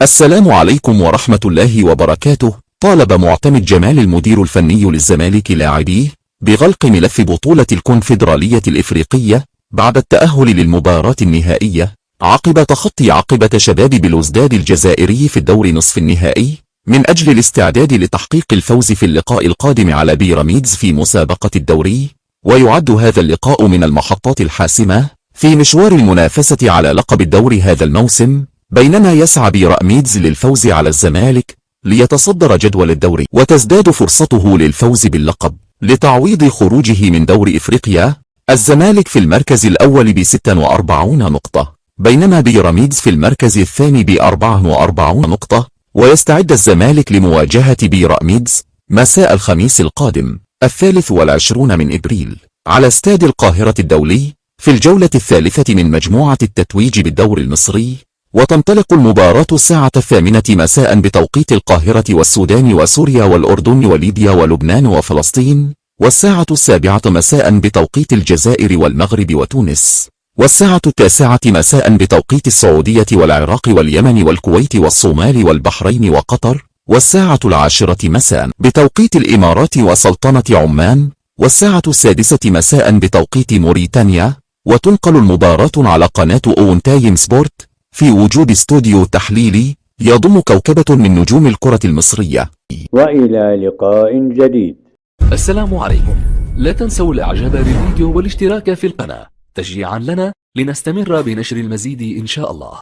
السلام عليكم ورحمة الله وبركاته. طالب معتمد جمال المدير الفني للزمالك لاعبيه بغلق ملف بطولة الكونفدرالية الإفريقية بعد التأهل للمباراة النهائية عقب تخطي عقبة شباب بلوزداد الجزائري في الدور نصف النهائي من أجل الاستعداد لتحقيق الفوز في اللقاء القادم على بيراميدز في مسابقة الدوري. ويعد هذا اللقاء من المحطات الحاسمة في مشوار المنافسة على لقب الدوري هذا الموسم، بينما يسعى بيراميدز للفوز على الزمالك ليتصدر جدول الدوري وتزداد فرصته للفوز باللقب لتعويض خروجه من دور إفريقيا. الزمالك في المركز الأول ب46 نقطة، بينما بيراميدز في المركز الثاني ب44 نقطة. ويستعد الزمالك لمواجهة بيراميدز مساء الخميس القادم 23 من إبريل على استاد القاهرة الدولي في الجولة الثالثة من مجموعة التتويج بالدور المصري. وتنطلق المباراة الساعة 8 مساء بتوقيت القاهرة والسودان وسوريا والأردن وليبيا ولبنان وفلسطين، والساعة 7 مساء بتوقيت الجزائر والمغرب وتونس، والساعة 9 مساء بتوقيت السعودية والعراق واليمن والكويت والصومال والبحرين وقطر، والساعة 10 مساء بتوقيت الإمارات وسلطنة عمان، والساعة 6 مساء بتوقيت موريتانيا. وتنقل المباراة على قناة أون تايم سبورت في وجود استوديو تحليلي يضم كوكبة من نجوم الكرة المصرية. وإلى لقاء جديد. السلام عليكم. لا تنسوا الاعجاب بالفيديو والاشتراك في القناة تشجيعا لنا لنستمر بنشر المزيد إن شاء الله.